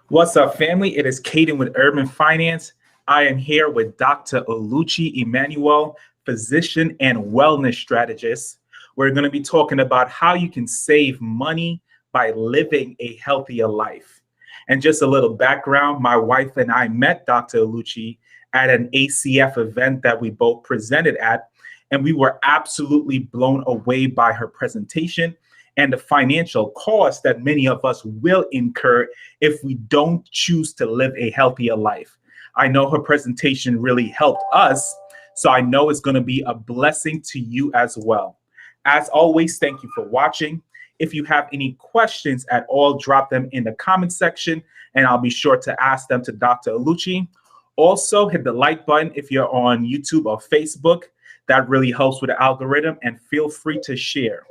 What's up, family? It is Caden with Urban Finance. I am here with Dr. Oluchi Immanuel, physician and wellness strategist. We're going to be talking about how you can save money by living a healthier life. And just a little background, my wife and I met Dr. Oluchi at an ACF event that we both presented at, and we were absolutely blown away by her presentation and the financial cost that many of us will incur if we don't choose to live a healthier life. I know her presentation really helped us, so I know it's going to be a blessing to you as well. As always, thank you for watching. If you have any questions at all, drop them in the comment section, and I'll be sure to ask them to Dr. Oluchi. Also, hit the like button if you're on YouTube or Facebook. That really helps with the algorithm, and feel free to share.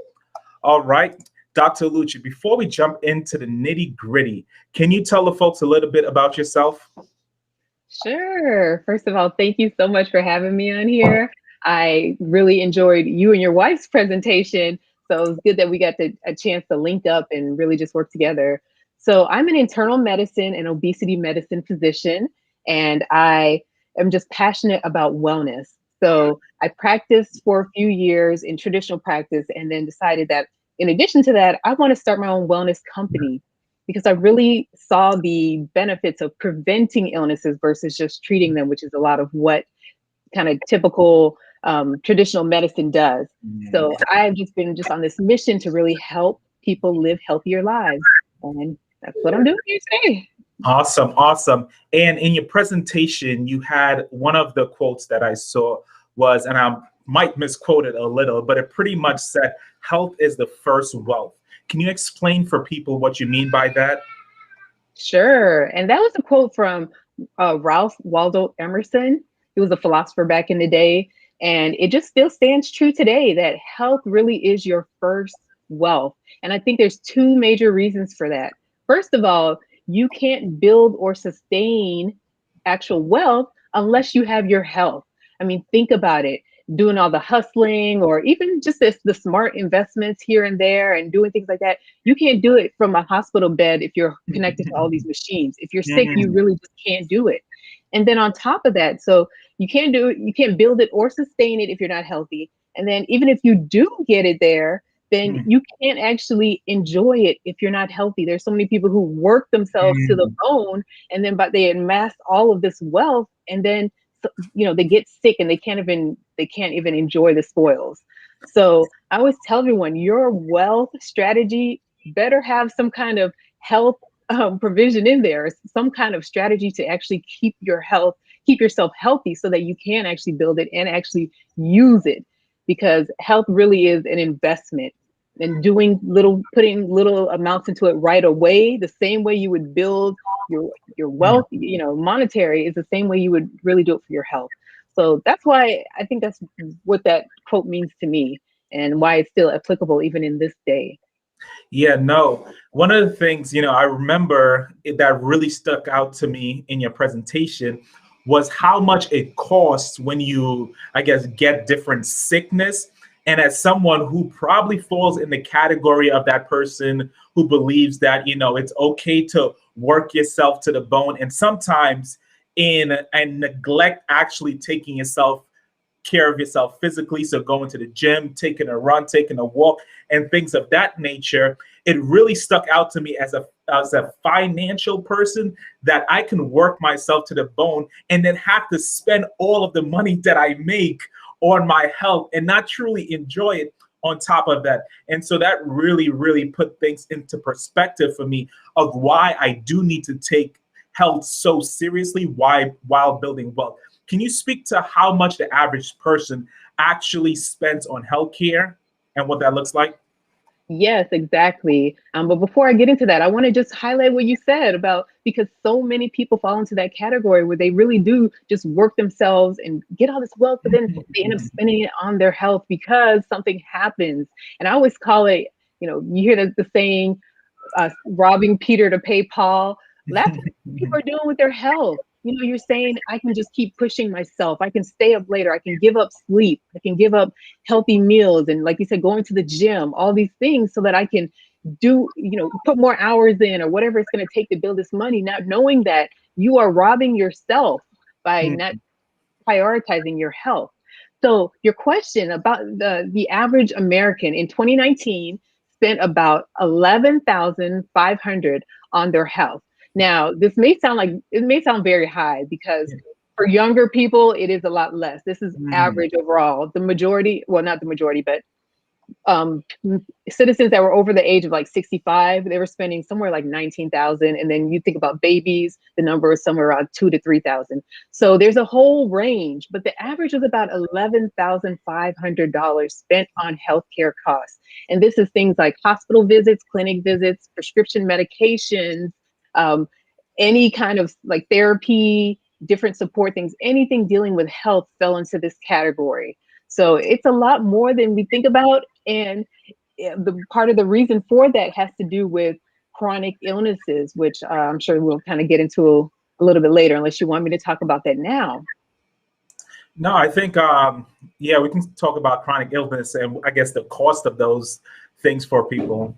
All right, Dr. Oluchi, before we jump into the nitty gritty, can you tell the folks a little bit about yourself? Sure. First of all, thank you so much for having me on here. I really enjoyed you and your wife's presentation. So it was good that we got a chance to link up and really just work together. So I'm an internal medicine and obesity medicine physician, and I am just passionate about wellness. So I practiced for a few years in traditional practice and then decided that in addition to that, I want to start my own wellness company because I really saw the benefits of preventing illnesses versus just treating them, which is a lot of what kind of typical traditional medicine does. So I've just been on this mission to really help people live healthier lives. And that's what I'm doing here today. Awesome, awesome. And in your presentation, you had one of the quotes that I saw was, and I might misquote it a little, but it pretty much said, health is the first wealth. Can you explain for people what you mean by that? Sure. And that was a quote from Ralph Waldo Emerson. He was a philosopher back in the day. And it just still stands true today that health really is your first wealth. And I think there's two major reasons for that. First of all, you can't build or sustain actual wealth unless you have your health. I mean, think about it. Doing all the hustling or even just the smart investments here and there and doing things like that. You can't do it from a hospital bed if you're connected to all these machines. If you're sick, you really just can't do it. And then on top of that, so you can't do it, you can't build it or sustain it if you're not healthy. And then even if you do get it there, then you can't actually enjoy it if you're not healthy. There's so many people who work themselves to the bone, and then but they amass all of this wealth, and then they get sick and they can't even enjoy the spoils. So I always tell everyone, your wealth strategy better have some kind of health provision in there, some kind of strategy to actually keep yourself healthy so that you can actually build it and actually use it, because health really is an investment. And putting little amounts into it right away, the same way you would build your wealth, monetary, is the same way you would really do it for your health. So that's why I think that's what that quote means to me and why it's still applicable even in this day. Yeah, no. One of the things, I remember that really stuck out to me in your presentation was how much it costs when you, I guess, get different sickness. And as someone who probably falls in the category of that person who believes that, it's okay to work yourself to the bone, and sometimes and neglect actually taking care of yourself physically. So going to the gym, taking a run, taking a walk, and things of that nature. It really stuck out to me as a financial person that I can work myself to the bone and then have to spend all of the money that I make on my health and not truly enjoy it on top of that. And so that really, really put things into perspective for me of why I do need to take health so seriously while building wealth. Can you speak to how much the average person actually spends on healthcare and what that looks like? Yes, exactly. But before I get into that, I want to just highlight what you said about, because so many people fall into that category where they really do just work themselves and get all this wealth, but then they end up spending it on their health because something happens. And I always call it, you hear the saying, robbing Peter to pay Paul. That's what people are doing with their health. You're saying, I can just keep pushing myself. I can stay up later. I can give up sleep. I can give up healthy meals. And like you said, going to the gym, all these things so that I can, do, put more hours in or whatever it's going to take to build this money, not knowing that you are robbing yourself by Mm, not prioritizing your health. So your question about the average American in 2019 spent about 11,500 on their health. Now, it may sound very high because yeah. for younger people it is a lot less. This is Mm, average overall. The majority, well, not the majority, but um citizens that were over the age of like 65, they were spending somewhere like 19,000, and then you think about babies, the number is somewhere around 2 to 3,000. So there's a whole range, but the average was about $11,500 spent on healthcare costs. And this is things like hospital visits, clinic visits, prescription medications, um, any kind of like therapy, different support things, anything dealing with health fell into this category. So it's a lot more than we think about. And the part of the reason for that has to do with chronic illnesses, which I'm sure we'll kind of get into a little bit later, unless you want me to talk about that now. no, I think yeah, we can talk about chronic illness and I guess the cost of those things for people.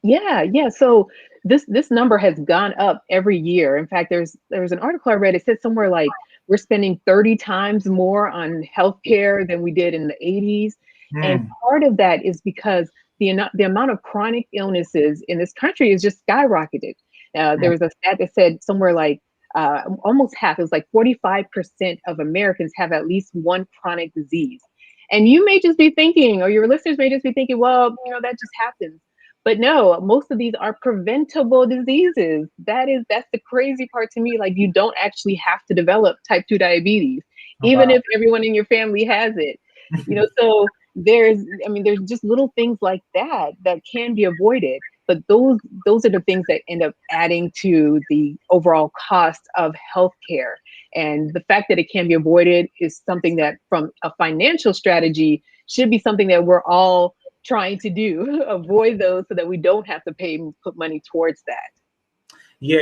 Yeah, yeah. So this number has gone up every year. In fact, there's an article I read. It said somewhere like we're spending 30 times more on healthcare than we did in the 80s. And Mm, part of that is because the amount of chronic illnesses in this country is just skyrocketed. There mm, was a stat that said somewhere like almost half, it was like 45% of Americans have at least one chronic disease. And you may just be thinking, or your listeners may just be thinking, well, that just happens. But no, most of these are preventable diseases. That's the crazy part to me. Like, you don't actually have to develop type 2 diabetes, even wow. if everyone in your family has it. So there's just little things like that that can be avoided. But those are the things that end up adding to the overall cost of healthcare. And the fact that it can be avoided is something that, from a financial strategy, should be something that we're all trying to do, avoid those so that we don't have to put money towards that. Yeah,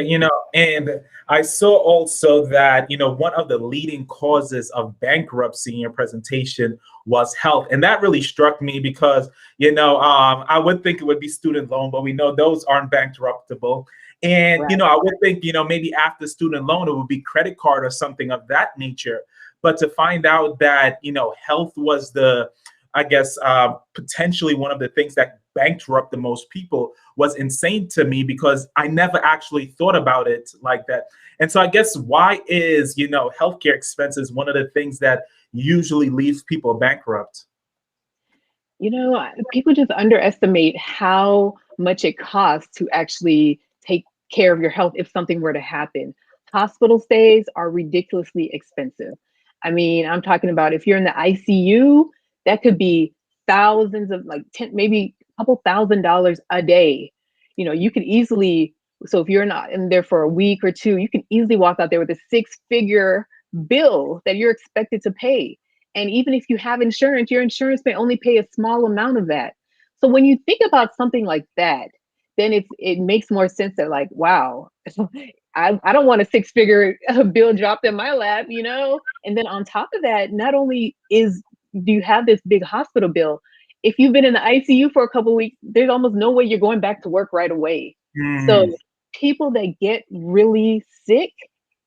and I saw also that, one of the leading causes of bankruptcy in your presentation was health. And that really struck me because, I would think it would be student loan, but we know those aren't bankruptable. And, Right. I would think, maybe after student loan, it would be credit card or something of that nature. But to find out that, health was I guess, potentially one of the things that bankrupt the most people was insane to me because I never actually thought about it like that. And so I guess why is, healthcare expenses one of the things that usually leaves people bankrupt? People just underestimate how much it costs to actually take care of your health if something were to happen. Hospital stays are ridiculously expensive. I mean, I'm talking about if you're in the ICU, that could be thousands of, like, 10, maybe a couple $1,000s a day. You could easily, so if you're not in there for a week or two, you can easily walk out there with a six-figure bill that you're expected to pay. And even if you have insurance, your insurance may only pay a small amount of that. So when you think about something like that, then it makes more sense that, like, wow, I don't want a six-figure bill dropped in my lap. And then on top of that, not only do you have this big hospital bill, if you've been in the ICU for a couple of weeks, there's almost no way you're going back to work right away. So Mm, people that get really sick,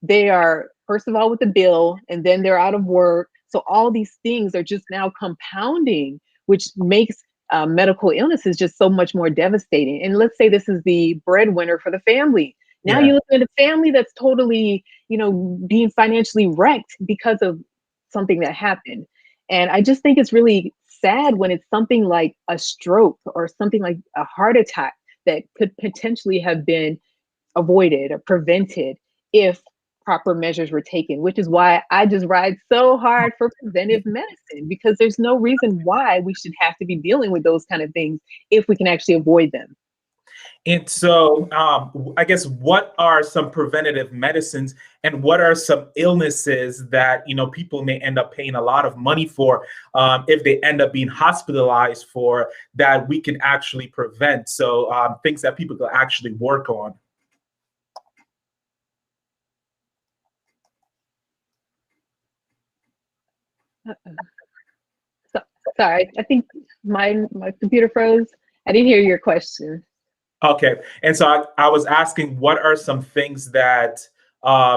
they are, first of all, with the bill, and then they're out of work. So all these things are just now compounding, which makes medical illnesses just so much more devastating. And let's say this is the breadwinner for the family. Now yeah. you look at a family that's totally, being financially wrecked because of something that happened. And I just think it's really sad when it's something like a stroke or something like a heart attack that could potentially have been avoided or prevented if proper measures were taken, which is why I just ride so hard for preventive medicine, because there's no reason why we should have to be dealing with those kind of things if we can actually avoid them. And so, I guess, what are some preventative medicines, and what are some illnesses that people may end up paying a lot of money for if they end up being hospitalized for, that we can actually prevent? So, things that people can actually work on. Uh-oh. So, sorry, I think my computer froze. I didn't hear your question. Okay. And so I was asking, what are some things that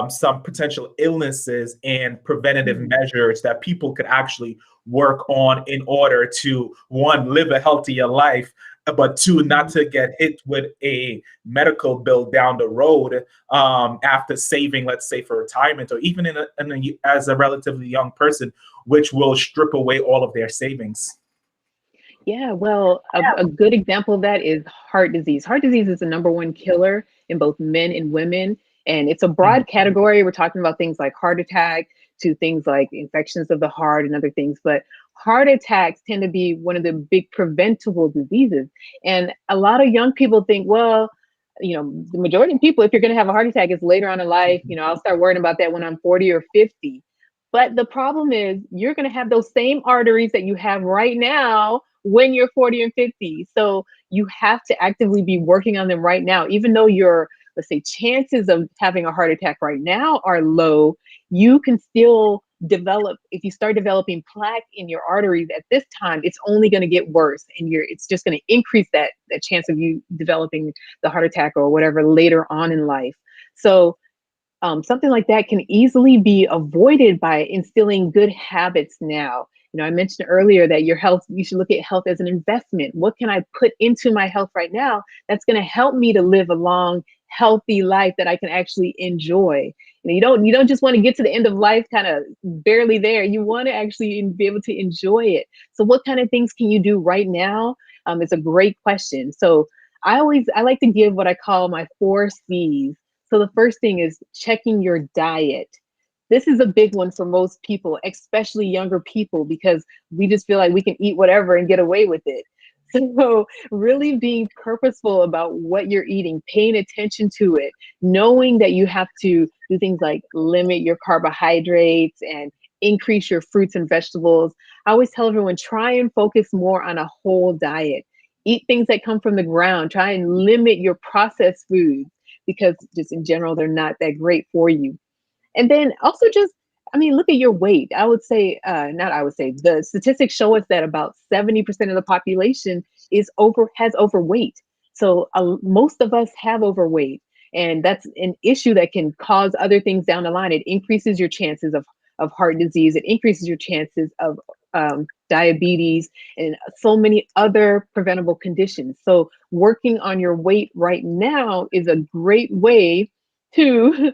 some potential illnesses and preventative Mhm. measures that people could actually work on in order to, one, live a healthier life, but two, not Mhm. to get hit with a medical bill down the road after saving, let's say, for retirement, or even as a relatively young person, which will strip away all of their savings. Yeah, well, a good example of that is heart disease. Heart disease is the number one killer in both men and women. And it's a Mhm. broad category. We're talking about things like heart attack to things like infections of the heart and other things. But heart attacks tend to be one of the big preventable diseases. And a lot of young people think, well, the majority of people, if you're going to have a heart attack, it's later on in life. I'll start worrying about that when I'm 40 or 50. But the problem is, you're going to have those same arteries that you have right now when you're 40 and 50. So you have to actively be working on them right now. Even though your, let's say, chances of having a heart attack right now are low, you can still develop. If you start developing plaque in your arteries at this time, it's only going to get worse, and it's just going to increase that chance of you developing the heart attack or whatever later on in life. So something like that can easily be avoided by instilling good habits now. I mentioned earlier that your health, you should look at health as an investment. What can I put into my health right now that's going to help me to live a long, healthy life that I can actually enjoy? You don't just want to get to the end of life kind of barely there. You want to actually be able to enjoy it. So what kind of things can you do right now? It's a great question. So I like to give what I call my 4 C's. So the first thing is checking your diet. This is a big one for most people, especially younger people, because we just feel like we can eat whatever and get away with it. So really being purposeful about what you're eating, paying attention to it, knowing that you have to do things like limit your carbohydrates and increase your fruits and vegetables. I always tell everyone, try and focus more on a whole diet. Eat things that come from the ground. Try and limit your processed foods because just in general, they're not that great for you. And then also just, I mean, look at your weight. I would say, not I would say, the statistics show us that about 70% of the population has overweight. So most of us have overweight. And that's an issue that can cause other things down the line. It increases your chances of heart disease. It increases your chances of diabetes and so many other preventable conditions. So working on your weight right now is a great way to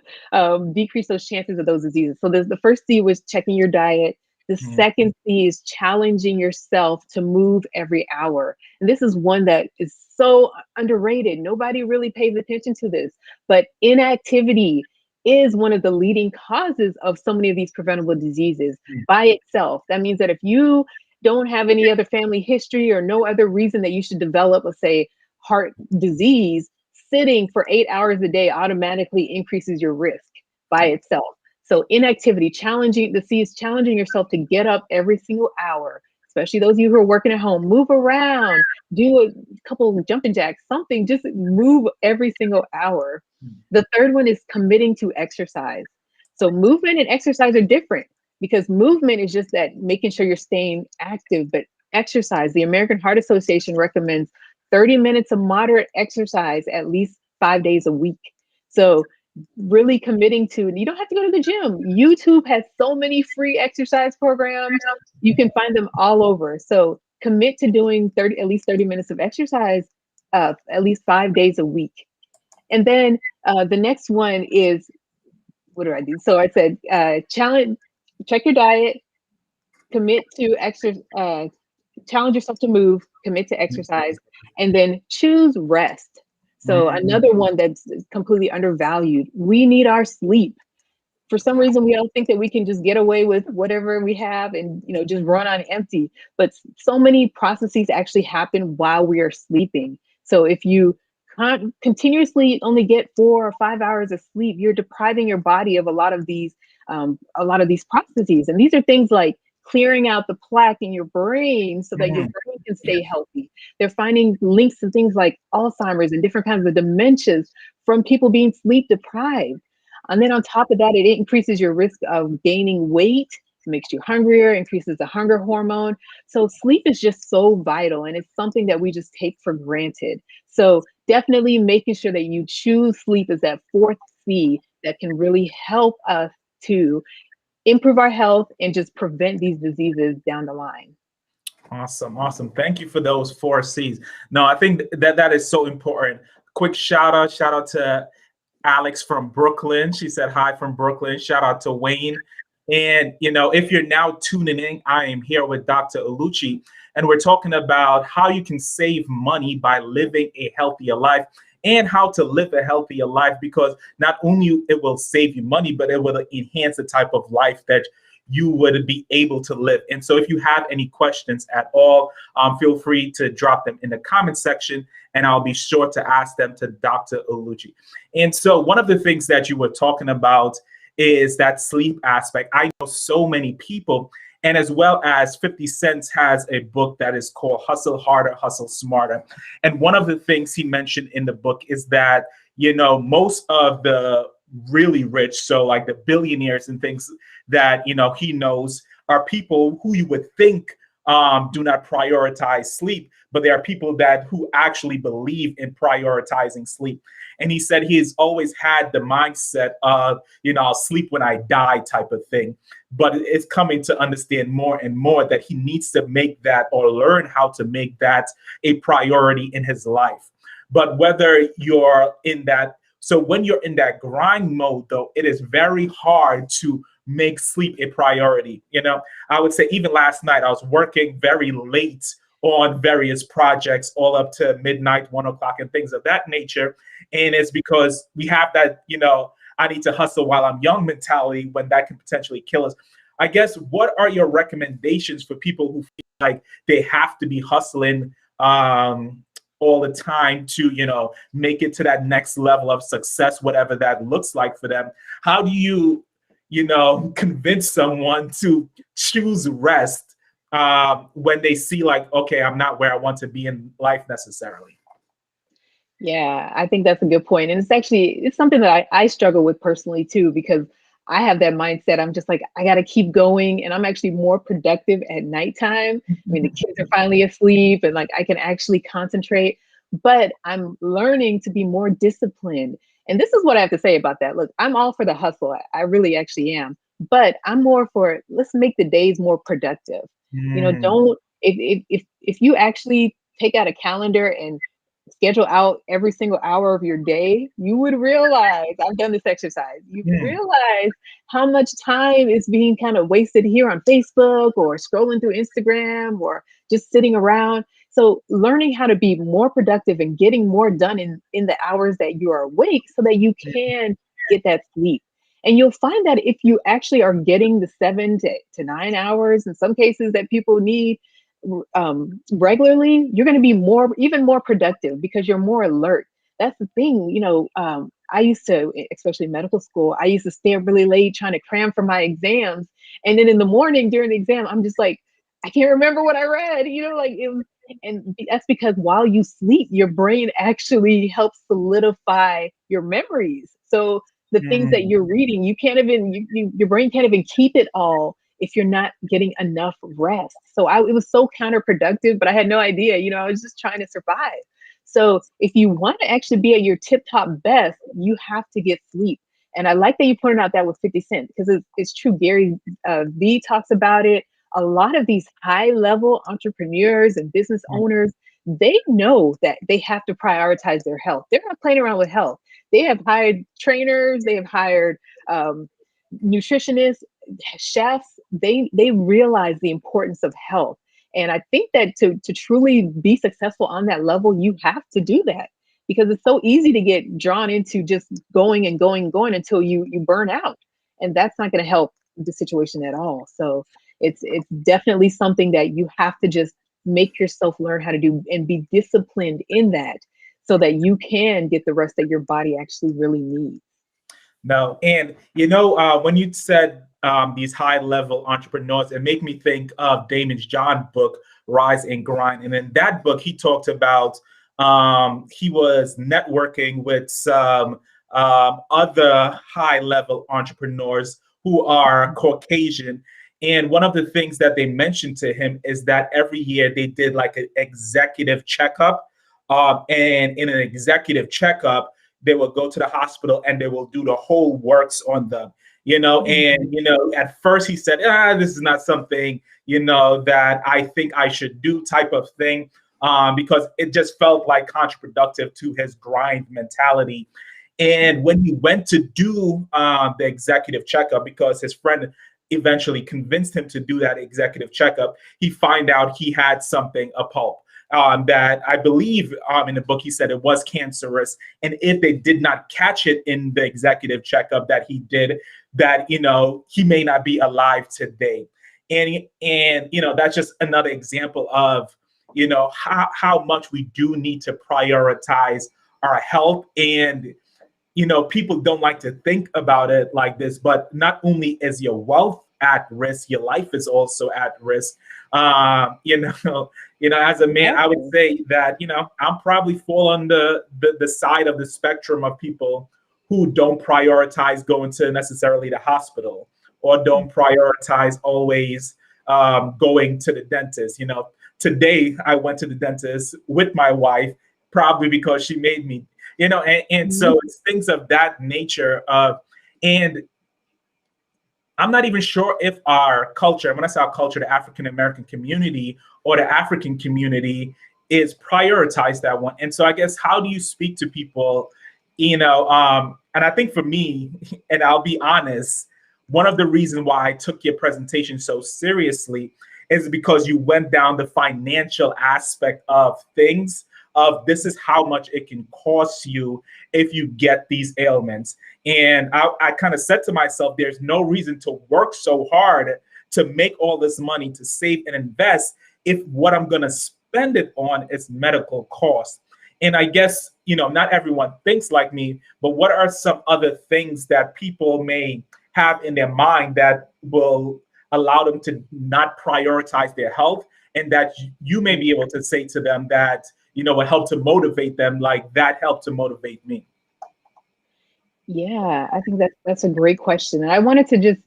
decrease those chances of those diseases. So the first C was checking your diet. The Mhm. second C is challenging yourself to move every hour. And this is one that is so underrated. Nobody really pays attention to this, but inactivity is one of the leading causes of so many of these preventable diseases by itself. That means that if you don't have any other family history or no other reason that you should develop, let's say, heart disease, sitting for 8 hours a day automatically increases your risk by itself. So inactivity, challenging the C is challenging yourself to get up every single hour, especially those of you who are working at home. Move around, do a couple of jumping jacks, something, just move every single hour. The third one is committing to exercise. So movement and exercise are different because movement is just that making sure you're staying active, but exercise, the American Heart Association recommends 30 minutes of moderate exercise at least 5 days a week. So really committing to, and you don't have to go to the gym. YouTube has so many free exercise programs. You can find them all over. So commit to doing at least 30 minutes of exercise at least 5 days a week. And then the next one is, what do I do? So I said, challenge, check your diet, commit to exercise, challenge yourself to move, commit to exercise, and then choose rest. So Mhm. another one that's completely undervalued. We need our sleep. For some reason, we don't think that we can just get away with whatever we have and just run on empty. But so many processes actually happen while we are sleeping. So if you can't continuously only get 4 or 5 hours of sleep, you're depriving your body of a lot of these processes. And these are things like clearing out the plaque in your brain so that your Mhm. brain can stay healthy. They're finding links to things like Alzheimer's and different kinds of dementias from people being sleep deprived. And then on top of that, it increases your risk of gaining weight, makes you hungrier, increases the hunger hormone. So sleep is just so vital, and it's something that we just take for granted. So definitely making sure that you choose sleep is that fourth C that can really help us to improve our health and just prevent these diseases down the line. Awesome, awesome. Thank you for those four C's. No, I think that that is so important. Quick shout out to Alex from Brooklyn. She said hi from Brooklyn. Shout out to Wayne. And if you're now tuning in, I am here with Dr. Oluchi, and we're talking about how you can save money by living a healthier life and how to live a healthier life, because not only it will save you money, but it will enhance the type of life that you would be able to live. And so if you have any questions at all, feel free to drop them in the comment section, and I'll be sure to ask them to Dr. Oluchi. And so one of the things that you were talking about is that sleep aspect. I know so many people, and as well as 50 Cent has a book that is called Hustle Harder, Hustle Smarter. And one of the things he mentioned in the book is that, most of the really rich, so like the billionaires and things that, he knows, are people who you would think do not prioritize sleep, but there are people who actually believe in prioritizing sleep. And he said he has always had the mindset of, I'll sleep when I die type of thing. But it's coming to understand more and more that he needs to make that, or learn how to make that, a priority in his life. But whether you're in that, so when you're in that grind mode, though, it is very hard to make sleep a priority. I would say even last night, I was working very late on various projects, all up to midnight, 1 o'clock, and things of that nature. And it's because we have that, I need to hustle while I'm young mentality, when that can potentially kill us. I guess, what are your recommendations for people who feel like they have to be hustling all the time to, make it to that next level of success, whatever that looks like for them? How do you, convince someone to choose rest when they see like, okay, I'm not where I want to be in life necessarily? Yeah, I think that's a good point. And it's something that I struggle with personally too, because I have that mindset. I'm just like, I got to keep going. And I'm actually more productive at nighttime. I mean, the kids are finally asleep and like I can actually concentrate, but I'm learning to be more disciplined. And this is what I have to say about that. Look, I'm all for the hustle. I really actually am, but I'm more for, let's make the days more productive. Mm, Don't, if you actually take out a calendar and schedule out every single hour of your day, you would realize, I've done this exercise, you mm, realize how much time is being kind of wasted here on Facebook or scrolling through Instagram or just sitting around. So learning how to be more productive and getting more done in the hours that you are awake so that you can get that sleep. And you'll find that if you actually are getting the 7 to 9 hours, in some cases, that people need regularly, you're going to be even more productive because you're more alert. That's the thing. I used to, especially medical school, I used to stay up really late trying to cram for my exams. And then in the morning during the exam, I'm just like, I can't remember what I read, like it was, and that's because while you sleep, your brain actually helps solidify your memories. So the things that mm, you're reading, you can't even, your brain can't even keep it all if you're not getting enough rest. So it was so counterproductive, but I had no idea, I was just trying to survive. So if you want to actually be at your tip top best, you have to get sleep. And I like that you pointed out that with 50 Cent, because it's true. Gary V talks about it. A lot of these high level entrepreneurs and business mm, owners, they know that they have to prioritize their health. They're not playing around with health. They have hired trainers, they have hired nutritionists, chefs. They realize the importance of health. And I think that to truly be successful on that level, you have to do that, because it's so easy to get drawn into just going and going and going until you burn out. And that's not going to help the situation at all. So it's definitely something that you have to just make yourself learn how to do and be disciplined in that, so that you can get the rest that your body actually really needs. no, and when you said these high level entrepreneurs, it made me think of Damon John's book, Rise and Grind. And in that book, he talked about he was networking with some other high level entrepreneurs who are Caucasian. And one of the things that they mentioned to him is that every year they did like an executive checkup. And in an executive checkup, they will go to the hospital and they will do the whole works on them. And at first he said, this is not something, that I think I should do, type of thing, because it just felt like counterproductive to his grind mentality. And when he went to do the executive checkup, because his friend eventually convinced him to do that executive checkup, he find out he had something, a pulp, that I believe in the book he said it was cancerous. And if they did not catch it in the executive checkup that he did, that he may not be alive today. And that's just another example of how much we do need to prioritize our health. And people don't like to think about it like this, but not only is your wealth at risk, your life is also at risk. As a man, I would say that, I'm probably fall on the side of the spectrum of people who don't prioritize going to necessarily the hospital, or don't prioritize always going to the dentist. Today I went to the dentist with my wife, probably because she made me, and so it's things of that nature. And I'm not even sure if our culture, when I say our culture, the African American community or the African community, is prioritized that one. And so I guess, how do you speak to people, and I think for me, and I'll be honest, one of the reasons why I took your presentation so seriously is because you went down the financial aspect of things, of this is how much it can cost you if you get these ailments. And I kind of said to myself, there's no reason to work so hard to make all this money to save and invest if what I'm going to spend it on is medical costs. And I guess, not everyone thinks like me, but what are some other things that people may have in their mind that will allow them to not prioritize their health, and that you may be able to say to them that, will help to motivate them, like that helped to motivate me? Yeah, I think that's a great question. And I wanted to just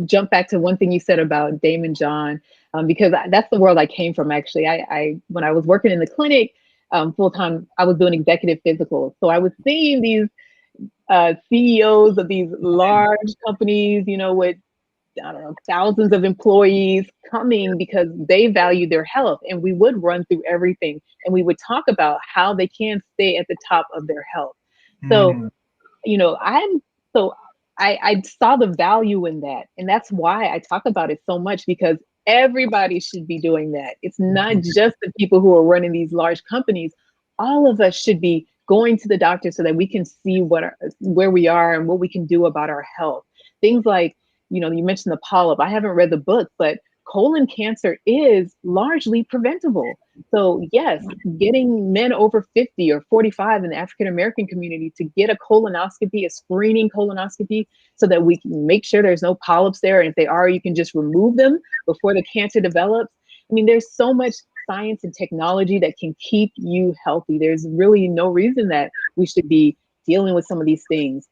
jump back to one thing you said about Damon John, because that's the world I came from. Actually, I when I was working in the clinic full time, I was doing executive physicals. So I was seeing these CEOs of these large companies, with, I don't know, thousands of employees coming because they value their health. And we would run through everything and we would talk about how they can stay at the top of their health. So, Mm. I'm so I saw the value in that. And that's why I talk about it so much, because everybody should be doing that. It's not just the people who are running these large companies. All of us should be going to the doctor so that we can see where we are and what we can do about our health. Things like, you mentioned the polyp. I haven't read the book, but colon cancer is largely preventable. So yes, getting men over 50 or 45 in the African American community to get a colonoscopy, a screening colonoscopy, so that we can make sure there's no polyps there. And if they are, you can just remove them before the cancer develops. I mean, there's so much science and technology that can keep you healthy. There's really no reason that we should be dealing with some of these things.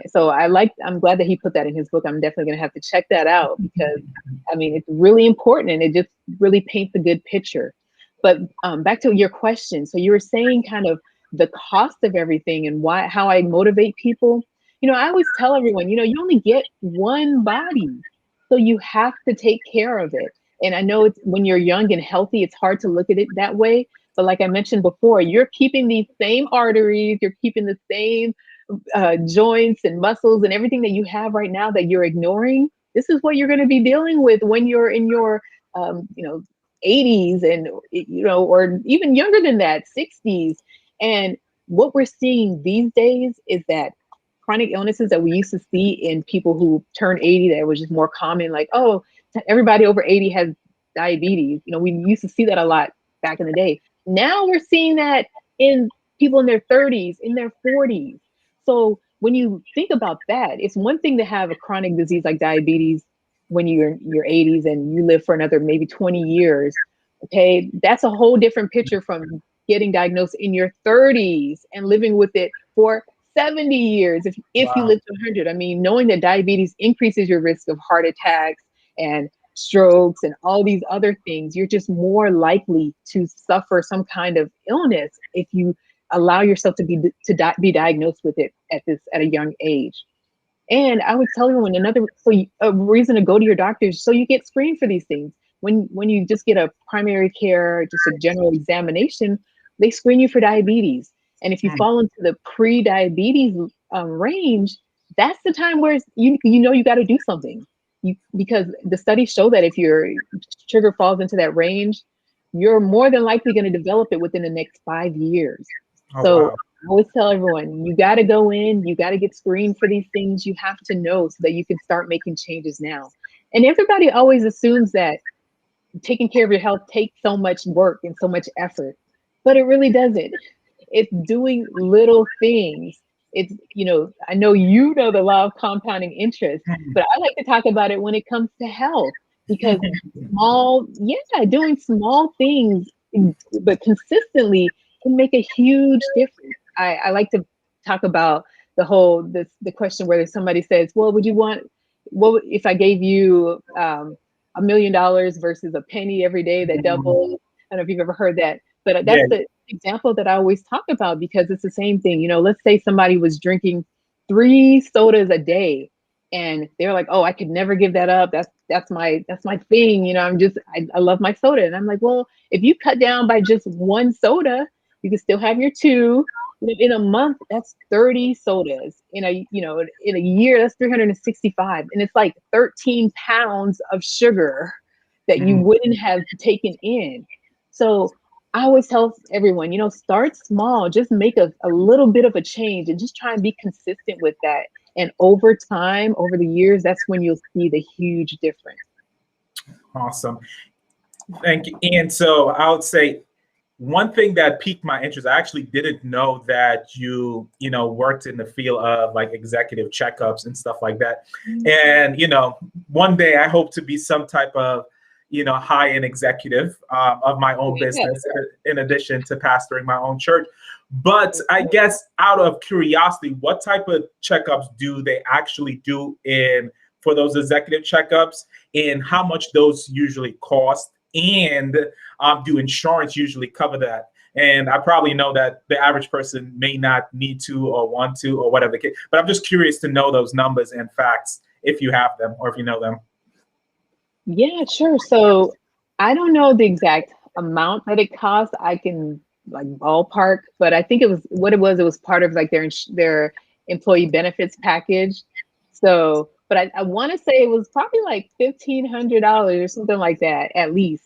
So I'm glad that he put that in his book. I'm definitely going to have to check that out, because I mean, it's really important and it just really paints a good picture. But back to your question. So you were saying kind of the cost of everything and how I motivate people. I always tell everyone, you only get one body, so you have to take care of it. And I know it's, when you're young and healthy, it's hard to look at it that way. But like I mentioned before, you're keeping these same arteries, you're keeping the same joints and muscles and everything that you have right now that you're ignoring. This is what you're going to be dealing with when you're in your, 80s and, or even younger than that, 60s. And what we're seeing these days is that chronic illnesses that we used to see in people who turn 80, that was just more common, like, oh, everybody over 80 has diabetes. We used to see that a lot back in the day. Now we're seeing that in people in their 30s, in their 40s. So when you think about that, it's one thing to have a chronic disease like diabetes when you're in your 80s and you live for another maybe 20 years. Okay, that's a whole different picture from getting diagnosed in your 30s and living with it for 70 years if you Wow. live to 100. I mean, knowing that diabetes increases your risk of heart attacks and strokes and all these other things. You're just more likely to suffer some kind of illness if you allow yourself to be diagnosed with it at a young age. And I would tell everyone a reason to go to your doctor is so you get screened for these things. When you just get a primary care, just a general examination, they screen you for diabetes. And if you Mm, fall into the pre-diabetes range, that's the time where you know you got to do something. Because the studies show that if your sugar falls into that range, you're more than likely going to develop it within the next 5 years. oh So wow. I always tell everyone, you got to go in, you got to get screened for these things. You have to know so that you can start making changes now. And everybody always assumes that taking care of your health takes so much work and so much effort, but it really doesn't. It's doing little things. I know you know the law of compounding interest, Mm. but I like to talk about it when it comes to health because doing small things, but consistently can make a huge difference. I like to talk about the question where somebody says, well, if I gave you $1 million versus a penny every day that doubles? I don't know if you've ever heard that, but Yeah. that's the example that I always talk about because it's the same thing. Let's say somebody was drinking 3 sodas a day and they're like, oh, I could never give that up. That's my thing. I love my soda. And I'm like, well, if you cut down by just 1 soda, you can still have your two. In a month, that's 30 sodas. In a year, that's 365. And it's like 13 pounds of sugar that you Mm. wouldn't have taken in. So I always tell everyone, start small, just make a little bit of a change and just try and be consistent with that. And over time, over the years, that's when you'll see the huge difference. Awesome. Thank you. And so I would say one thing that piqued my interest, I actually didn't know that you worked in the field of like executive checkups and stuff like that. And, one day I hope to be some type of, high-end executive of my own Yeah. business in addition to pastoring my own church. But I guess out of curiosity, what type of checkups do they actually do for those executive checkups and how much those usually cost? And do insurance usually cover that? And I probably know that the average person may not need to or want to or whatever the case, but I'm just curious to know those numbers and facts if you have them or if you know them. Yeah, sure. So I don't know the exact amount that it costs. I can like ballpark, but I think it was part of like their employee benefits package. So, but I want to say it was probably like $1,500 or something like that at least.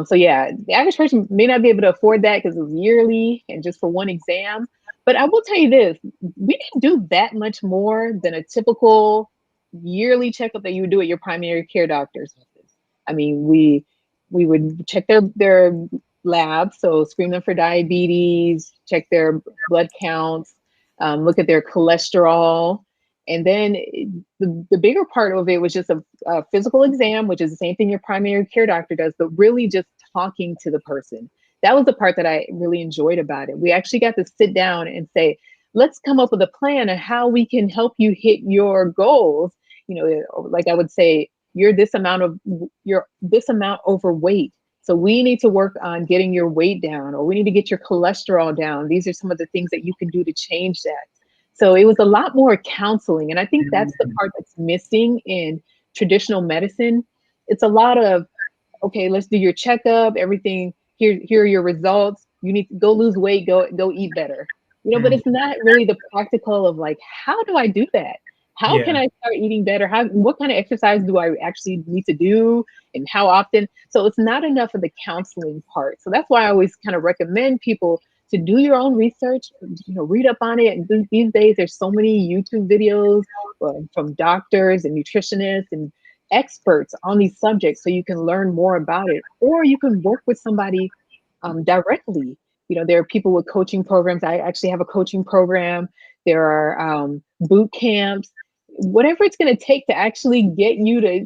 So yeah, the average person may not be able to afford that because it was yearly and just for one exam. But I will tell you this, we didn't do that much more than a typical yearly checkup that you would do at your primary care doctor's office. I mean, we would check their labs, so screen them for diabetes, check their blood counts, look at their cholesterol, and then the bigger part of it was just a physical exam, which is the same thing your primary care doctor does, but really just talking to the person. That was the part that I really enjoyed about it. We actually got to sit down and say, let's come up with a plan on how we can help you hit your goals. Like I would say, you're this amount overweight. So we need to work on getting your weight down, or we need to get your cholesterol down. These are some of the things that you can do to change that. So it was a lot more counseling. And I think that's the part that's missing in traditional medicine. It's a lot of, okay, let's do your checkup, everything. Here are your results. You need to go lose weight, go eat better. But Mm. it's not really the practical of like, how do I do that? How can Yeah. I start eating better? What kind of exercise do I actually need to do and how often? So it's not enough of the counseling part. So that's why I always kind of recommend people to do your own research, read up on it. And these days, there's so many YouTube videos from doctors and nutritionists and experts on these subjects so you can learn more about it, or you can work with somebody directly. There are people with coaching programs. I actually have a coaching program. There are boot camps, whatever it's going to take to actually get you to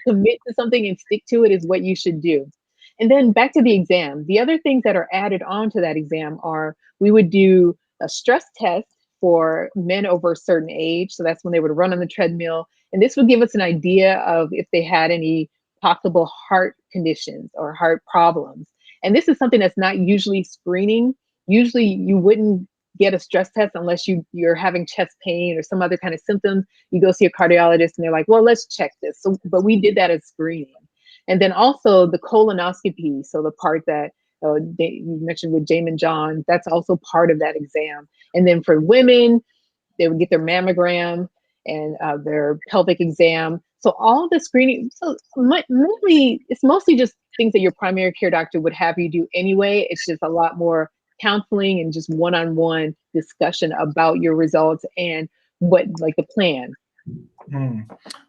commit to something and stick to it is what you should do. And then back to the exam. The other things that are added on to that exam are we would do a stress test for men over a certain age. So that's when they would run on the treadmill. And this would give us an idea of if they had any possible heart conditions or heart problems. And this is something that's not usually screening. Usually you wouldn't get a stress test unless you're having chest pain or some other kind of symptoms. You go see a cardiologist and they're like, well, let's check this. So, but we did that as screening. And then also the colonoscopy. So the part that you mentioned with Jamin John, that's also part of that exam. And then for women, they would get their mammogram and their pelvic exam. So all the screening, so mainly, it's mostly just things that your primary care doctor would have you do anyway. It's just a lot more counseling and just one-on-one discussion about your results and what, like, the plan.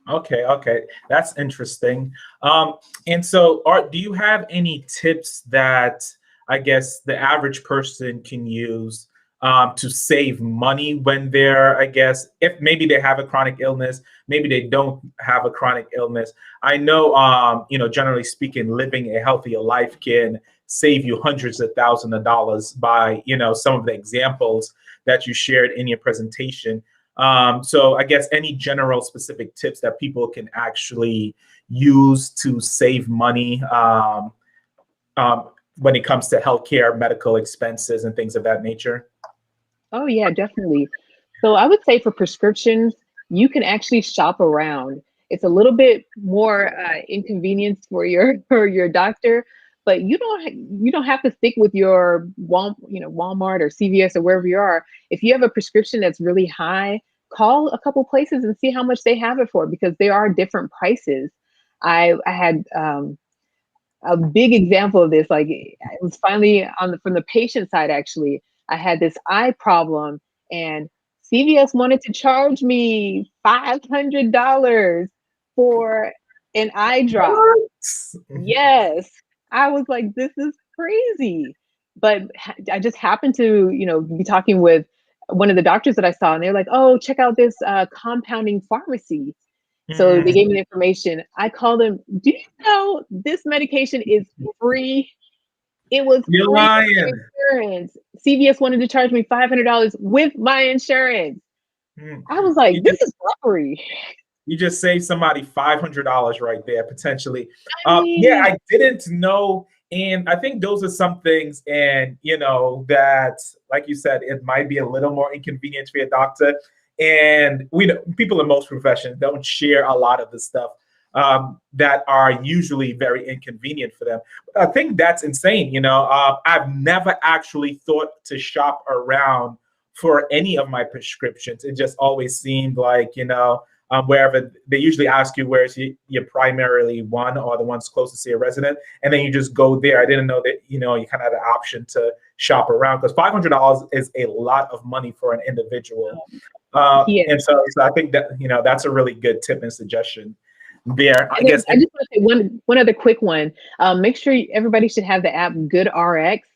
Okay, that's interesting. And so, do you have any tips that I guess the average person can use to save money when they're, I guess, if maybe they have a chronic illness, maybe they don't have a chronic illness? I know, generally speaking, living a healthier life can save you hundreds of thousands of dollars by, some of the examples that you shared in your presentation. So I guess any general specific tips that people can actually use to save money when it comes to healthcare, medical expenses, and things of that nature? Oh yeah, definitely. So I would say for prescriptions, you can actually shop around. It's a little bit more inconvenience for your doctor, but you don't have to stick with your Walmart or CVS or wherever you are. If you have a prescription that's really high, call a couple places and see how much they have it for, because there are different prices. I had a big example of this. Like, it was finally from the patient side. Actually, I had this eye problem, and CVS wanted to charge me $500 for an eye drop. What? Yes, I was like, this is crazy. But I just happened to, be talking with one of the doctors that I saw, and they're like, oh, check out this compounding pharmacy. So they gave me the information. I called them. Do you know this medication is free? It was You're free with lying. insurance. CVS wanted to charge me $500 with my insurance. Mm. I was like, You this just is robbery. you just saved somebody $500 right there potentially. I Yeah, mean, I didn't know, and I think those are some things, and that, like you said, it might be a little more inconvenient for your doctor. And we know people in most professions don't share a lot of the stuff that are usually very inconvenient for them. I think that's insane. I've never actually thought to shop around for any of my prescriptions. It just always seemed like, wherever they usually ask you where's your primarily one or the ones closest to your resident, and then you just go there. I didn't know that you kind of had the option to shop around, because $500 is a lot of money for an individual. yeah. And so I think that that's a really good tip and suggestion there. I And then guess. I just want to say one other quick one. Make sure everybody should have the app Good RX,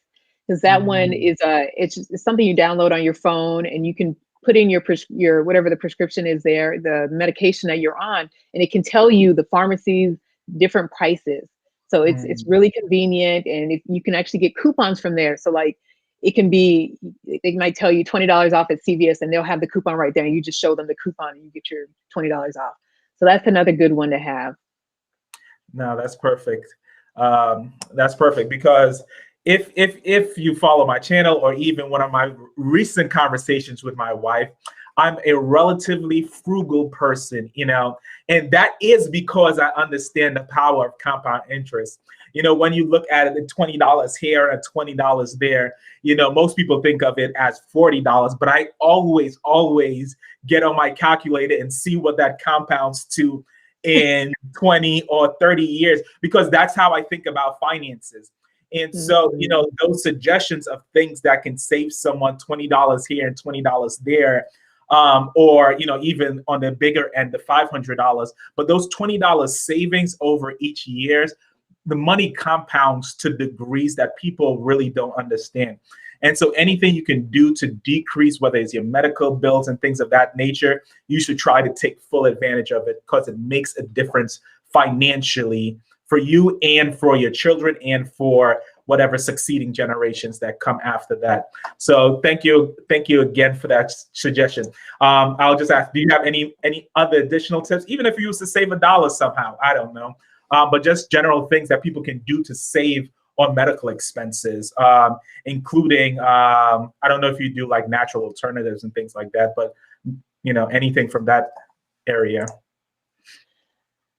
because that one Mm, is it's something you download on your phone, and you can put in your whatever the prescription is there, the medication that you're on, and it can tell you the pharmacies different prices. So it's mm. really convenient, and you can actually get coupons from there. So like, it can be, they might tell you $20 off at CVS, and they'll have the coupon right there, and you just show them the coupon and you get your $20 off. So that's another good one to have. No, that's perfect. That's perfect, because if you follow my channel, or even one of my recent conversations with my wife, I'm a relatively frugal person, and that is because I understand the power of compound interest. When you look at it, the $20 here and $20 there, most people think of it as $40, but I always get on my calculator and see what that compounds to in 20 or 30 years, because that's how I think about finances. And so, Mhm. those suggestions of things that can save someone $20 here and $20 there, or even on the bigger end, the $500, but those $20 savings over each year, the money compounds to degrees that people really don't understand. And so anything you can do to decrease, whether it's your medical bills and things of that nature, you should try to take full advantage of it, because it makes a difference financially for you and for your children and for whatever succeeding generations that come after that. So thank you again for that suggestion. I'll just ask, do you have any other additional tips, even if you used to save $1 somehow? I don't know. but just general things that people can do to save on medical expenses, including, I don't know if you do like natural alternatives and things like that, but anything from that area.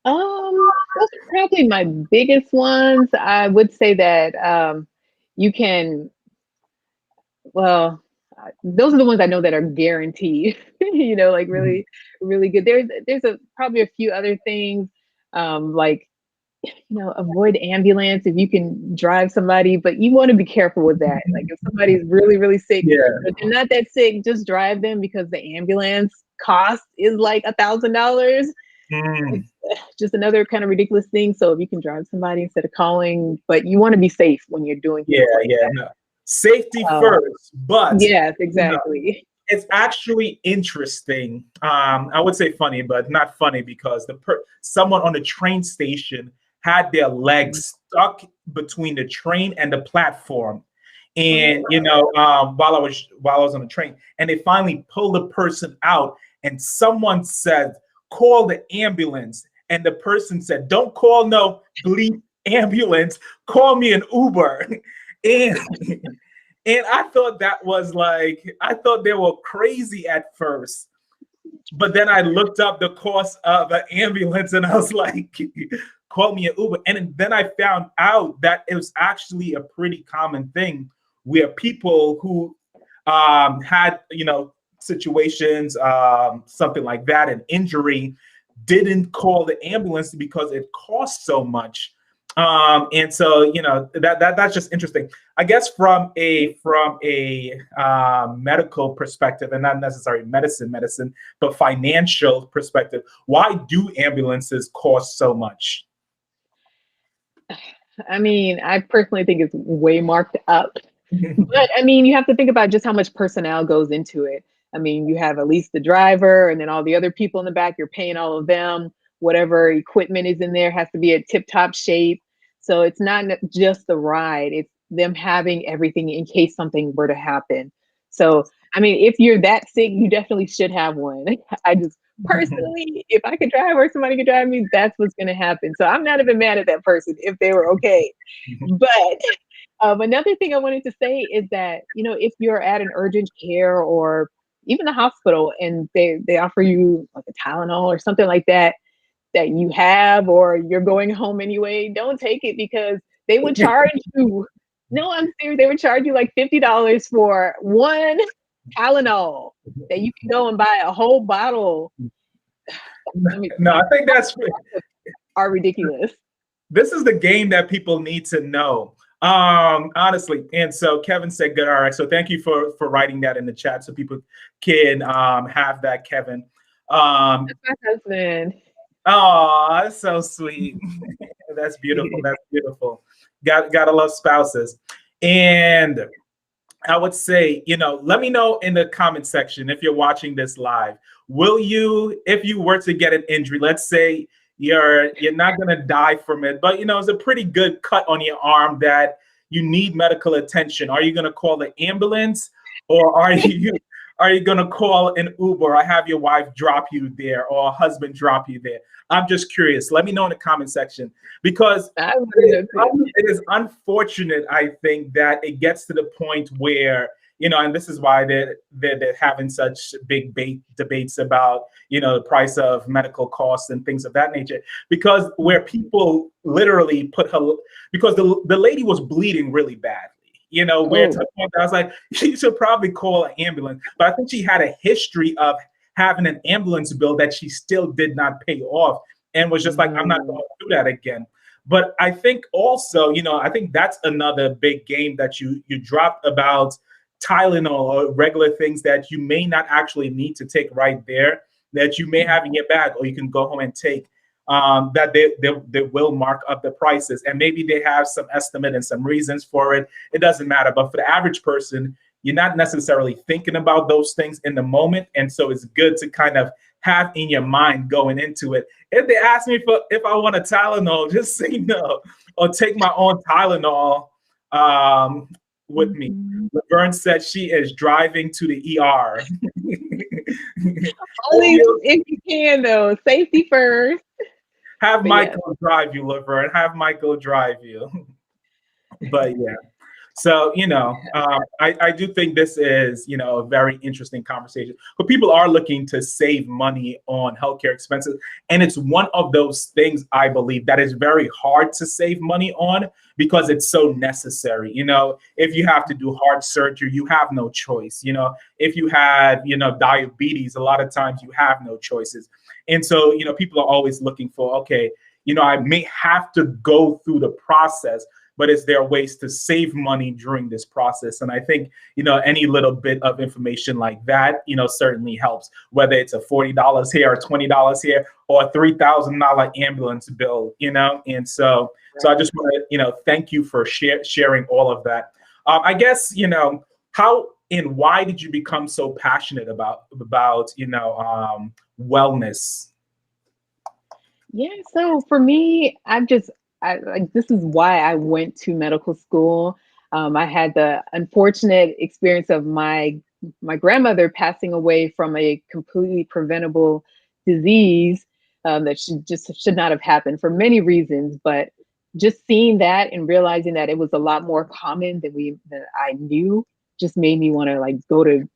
Those are probably my biggest ones. I would say that you can, well, those are the ones I know that are guaranteed, like really, really good. There's probably a few other things, like, avoid ambulance if you can drive somebody, but you want to be careful with that. Like if somebody's really, really sick, Yeah. but they're not that sick, just drive them, because the ambulance cost is like $1,000. It's just another kind of ridiculous thing. So if you can drive somebody instead of calling, but you want to be safe when you're doing things like that. No. Safety first, but yes, exactly. It's actually interesting. I would say funny, but not funny, because someone on the train station had their legs stuck between the train and the platform, and while I was on the train, and they finally pulled the person out, and someone said, "Call the ambulance," and the person said, "Don't call no bleep ambulance. Call me an Uber." And I thought that was I thought they were crazy at first. But then I looked up the cost of an ambulance and I was like, call me an Uber. And then I found out that it was actually a pretty common thing where people who had, situations, something like that, an injury, didn't call the ambulance because it cost so much. And so, that's just interesting. I guess from a medical perspective, and not necessarily medicine, but financial perspective, why do ambulances cost so much? I mean, I personally think it's way marked up. But I mean, you have to think about just how much personnel goes into it. I mean, you have at least the driver and then all the other people in the back, you're paying all of them. Whatever equipment is in there has to be a tip-top shape. So it's not just the ride, it's them having everything in case something were to happen. So, I mean, if you're that sick, you definitely should have one. I just personally, if I could drive or somebody could drive me, that's what's going to happen. So I'm not even mad at that person if they were okay. But another thing I wanted to say is that, if you're at an urgent care or even the hospital and they offer you like a Tylenol or something like that you have, or you're going home anyway, don't take it, because they would charge you. No, I'm serious. They would charge you like $50 for one Tylenol that you can go and buy a whole bottle. I mean, no, I think that's are ridiculous. This is the game that people need to know. Honestly. And so Kevin said good. All right. So thank you for writing that in the chat so people can have that, Kevin. That's my husband. Oh, that's so sweet. That's beautiful. That's beautiful. Gotta love spouses. And I would say, let me know in the comment section if you're watching this live. Will you, if you were to get an injury, let's say you're not gonna die from it, but it's a pretty good cut on your arm that you need medical attention. Are you gonna call the ambulance, or are you gonna call an Uber, or have your wife drop you there, or a husband drop you there? I'm just curious. Let me know in the comment section, because it is unfortunate, I think, that it gets to the point where, and this is why they're having such big debates about, the price of medical costs and things of that nature, because where people literally put her, because the lady was bleeding really badly. Where to the point that I was like, she should probably call an ambulance. But I think she had a history of having an ambulance bill that she still did not pay off, and was just like, I'm not going to do that again. But I think also, I think that's another big game that you dropped about Tylenol or regular things that you may not actually need to take right there, that you may have in your bag, or you can go home and take. That they will mark up the prices, and maybe they have some estimate and some reasons for it. It doesn't matter. But for the average person, you're not necessarily thinking about those things in the moment. And so it's good to kind of have in your mind going into it. If they ask me if I want a Tylenol, just say no, or take my own Tylenol with me. Laverne said she is driving to the ER. Only if you can, though. Safety first. Have But yes. Michael drive you, Laverne. Have Michael drive you. But yeah. So, I do think this is, a very interesting conversation. But people are looking to save money on healthcare expenses. And it's one of those things I believe that is very hard to save money on because it's so necessary. If you have to do heart surgery, you have no choice. If you have, diabetes, a lot of times you have no choices. And so, people are always looking for, okay, I may have to go through the process, but is there ways to save money during this process? And I think, any little bit of information like that, certainly helps, whether it's a $40 here or $20 here or a $3,000 ambulance bill, And so I just want to, thank you for sharing all of that. I guess, how and why did you become so passionate about wellness? Yeah, so for me, like this is why I went to medical school. I had the unfortunate experience of my grandmother passing away from a completely preventable disease that should not have happened for many reasons. But just seeing that and realizing that it was a lot more common than I knew just made me want to like go to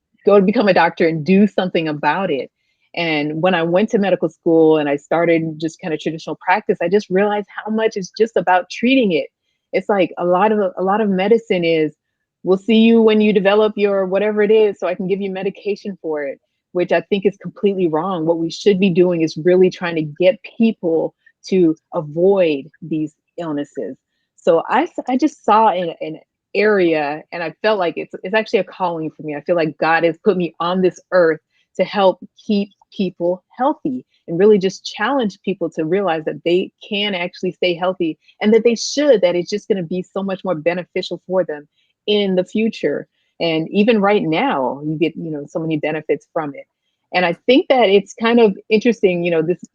become a doctor and do something about it. And when I went to medical school and I started just kind of traditional practice, I just realized how much it's just about treating it. It's like a lot of medicine is, we'll see you when you develop your whatever it is, so I can give you medication for it, which I think is completely wrong. What we should be doing is really trying to get people to avoid these illnesses. So I just saw an area, and I felt like it's actually a calling for me. I feel like God has put me on this earth to help keep people healthy and really just challenge people to realize that they can actually stay healthy and that that it's just going to be so much more beneficial for them in the future. And even right now, you get, so many benefits from it. And I think that it's kind of interesting,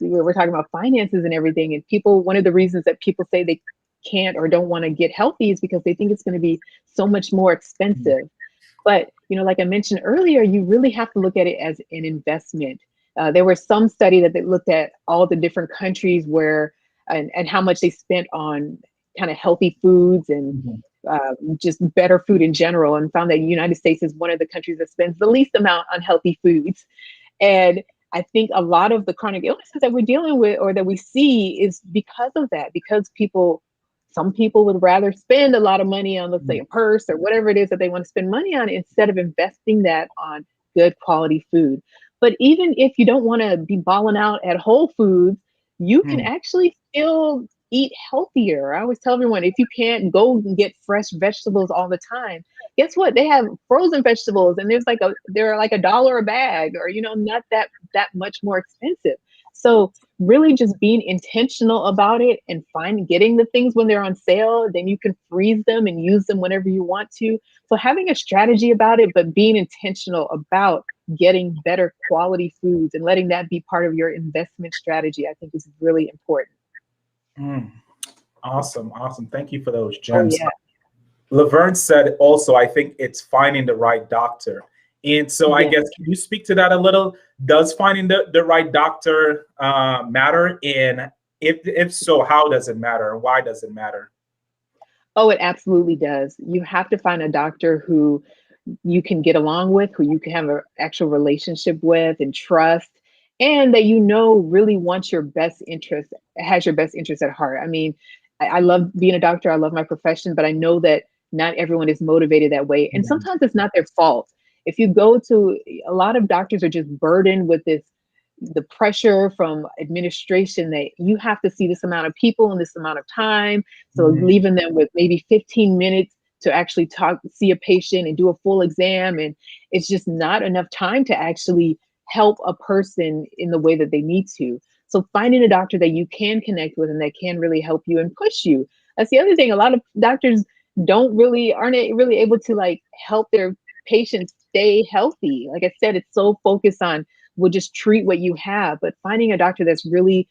we're talking about finances and everything. And people, one of the reasons that people say they can't or don't want to get healthy is because they think it's going to be so much more expensive. But, like I mentioned earlier, you really have to look at it as an investment. There was some study that they looked at all the different countries where and how much they spent on kind of healthy foods and Mhm. just better food in general, and found that the United States is one of the countries that spends the least amount on healthy foods. And I think a lot of the chronic illnesses that we're dealing with or that we see is because of that, because some people would rather spend a lot of money on, let's say, a purse or whatever it is that they want to spend money on instead of investing that on good quality food. But even if you don't want to be balling out at Whole Foods, you can Mhm. actually still eat healthier. I always tell everyone, if you can't go and get fresh vegetables all the time, guess what? They have frozen vegetables, and they're like $1 a bag, or not that much more expensive. So really just being intentional about it and getting the things when they're on sale, then you can freeze them and use them whenever you want to. So having a strategy about it, but being intentional about getting better quality foods and letting that be part of your investment strategy, I think is really important. Mm. Awesome, awesome. Thank you for those Oh gems. yeah. Laverne said also, I think it's finding the right doctor. And so I Yeah. guess, can you speak to that a little? Does finding the right doctor matter? And if so, how does it matter? And why does it matter? Oh, it absolutely does. You have to find a doctor who you can get along with, who you can have an actual relationship with and trust, and that really wants your best interest, has your best interest at heart. I mean, I love being a doctor, I love my profession, but I know that not everyone is motivated that way. And Yeah. sometimes it's not their fault. If you go to a lot of doctors are just burdened with the pressure from administration that you have to see this amount of people in this amount of time. So Mhm. leaving them with maybe 15 minutes to actually see a patient and do a full exam. And it's just not enough time to actually help a person in the way that they need to. So finding a doctor that you can connect with and that can really help you and push you. That's the other thing. A lot of doctors aren't really able to like help their patients stay healthy. Like I said, it's so focused on, we'll just treat what you have, but finding a doctor that's really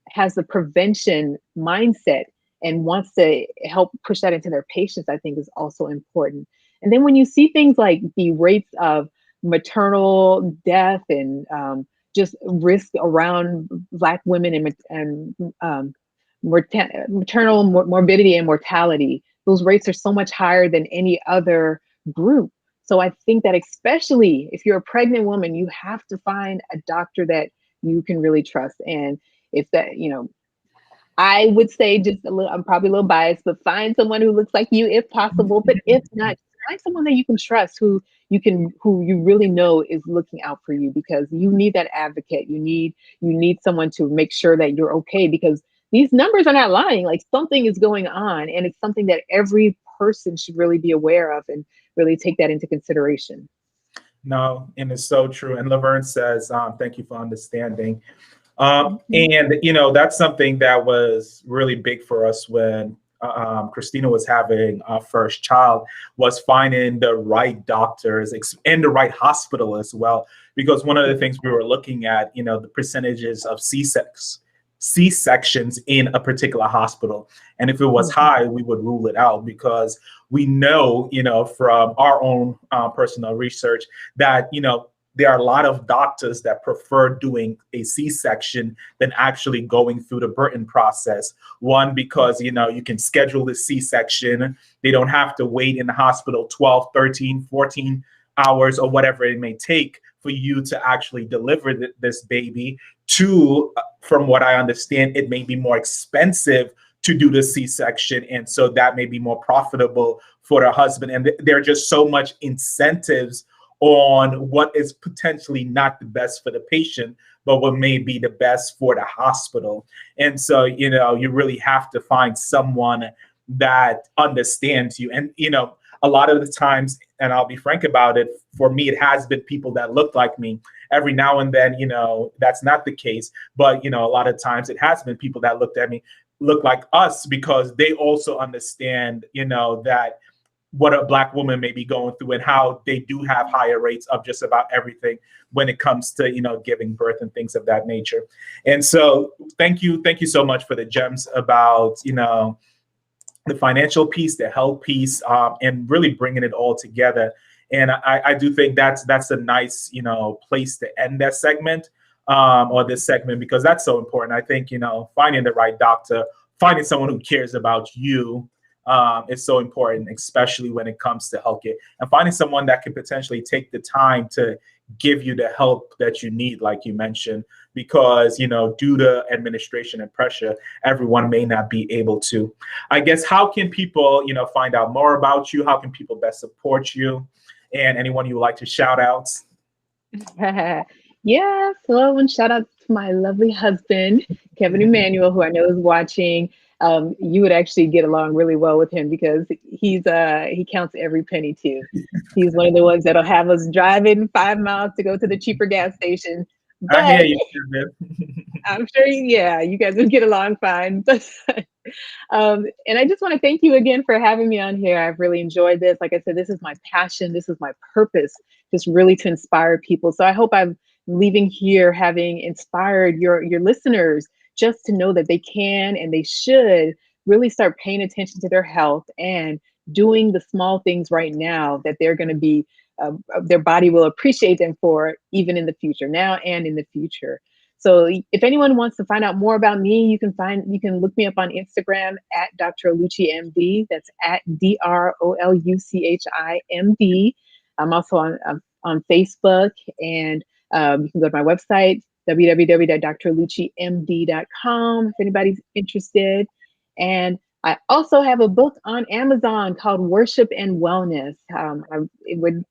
has the prevention mindset and wants to help push that into their patients, I think is also important. And then when you see things like the rates of maternal death and just risk around Black women maternal morbidity and mortality. Those rates are so much higher than any other group. So I think that especially if you're a pregnant woman, you have to find a doctor that you can really trust. And if that, I would say just a little, I'm probably a little biased, but find someone who looks like you if possible. But if not, find someone that you can trust, who you really know is looking out for you, because you need that advocate. You need someone to make sure that you're okay, because these numbers are not lying. Like, something is going on, and it's something that every person should really be aware of and really take that into consideration. No, and it's so true. And Laverne says, thank you for understanding. Mhm. And that's something that was really big for us when Christina was having our first child, was finding the right doctors and the right hospital as well. Because one of the things we were looking at, the percentages of C-sections in a particular hospital. And if it was Mhm. high, we would rule it out, because we know, from our own personal research that, there are a lot of doctors that prefer doing a C-section than actually going through the Burton process. One, because, you can schedule the C-section. They don't have to wait in the hospital 12, 13, 14 hours or whatever it may take for you to actually deliver this baby. Two, from what I understand, it may be more expensive to do the C-section. And so that may be more profitable for the husband. And there are just so much incentives on what is potentially not the best for the patient, but what may be the best for the hospital. And so, you really have to find someone that understands you. And, a lot of the times, and I'll be frank about it, for me, it has been people that look like me. Every now and then, that's not the case. But, a lot of times it has been people that look like us, because they also understand, that what a Black woman may be going through, and how they do have higher rates of just about everything when it comes to, giving birth and things of that nature. And so thank you so much for the gems about, the financial piece, the health piece, and really bringing it all together. And I do think that's a nice, place to end that segment, or this segment, because that's so important. I think, finding the right doctor, finding someone who cares about you, is so important, especially when it comes to healthcare, and finding someone that can potentially take the time to give you the help that you need, like you mentioned, because, due to administration and pressure, everyone may not be able to. I guess, how can people, find out more about you? How can people best support you? And anyone you would like to shout out? Yeah, hello, and shout out to my lovely husband, Kevin Emmanuel, who I know is watching. You would actually get along really well with him, because he counts every penny too. He's one of the ones that'll have us driving 5 miles to go to the cheaper gas station. I hear But you, Kevin. I'm sure, yeah, you guys would get along fine. And I just want to thank you again for having me on here. I've really enjoyed this. Like I said, this is my passion. This is my purpose, just really to inspire people. So I hope I'm leaving here having inspired your listeners, just to know that they can and they should really start paying attention to their health and doing the small things right now that they're going to be, their body will appreciate them for, even in the future, now and in the future. So if anyone wants to find out more about me, you can look me up on Instagram at Dr. Oluchi MD. That's at DROLUCHIMD. I'm also on Facebook, and you can go to my website, www.drluchimd.com, if anybody's interested. And I also have a book on Amazon called Worship and Wellness.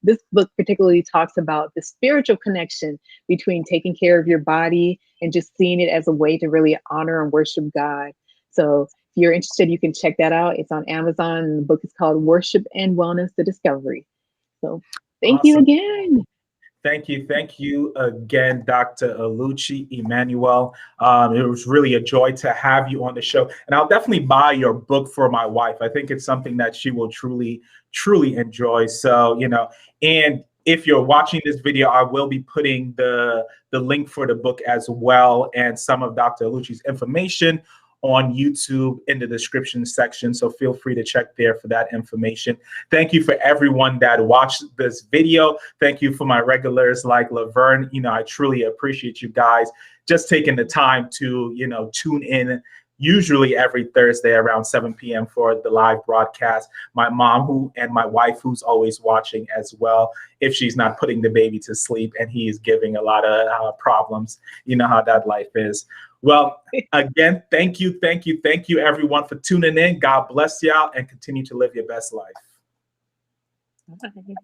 This book particularly talks about the spiritual connection between taking care of your body and just seeing it as a way to really honor and worship God. So if you're interested, you can check that out. It's on Amazon. And the book is called Worship and Wellness: The Discovery. So thank you Awesome. again. Thank you. Thank you again, Dr. Oluchi Immanuel. It was really a joy to have you on the show. And I'll definitely buy your book for my wife. I think it's something that she will truly, truly enjoy. So, and if you're watching this video, I will be putting the link for the book as well, and some of Dr. Oluchi's information on YouTube in the description section. So feel free to check there for that information. Thank you for everyone that watched this video. Thank you for my regulars like Laverne. I truly appreciate you guys just taking the time to, tune in usually every Thursday around 7 p.m. for the live broadcast. My mom and my wife who's always watching as well, if she's not putting the baby to sleep and he is giving a lot of problems. You know how that life is. Well, again, thank you everyone for tuning in. God bless y'all and continue to live your best life. Bye.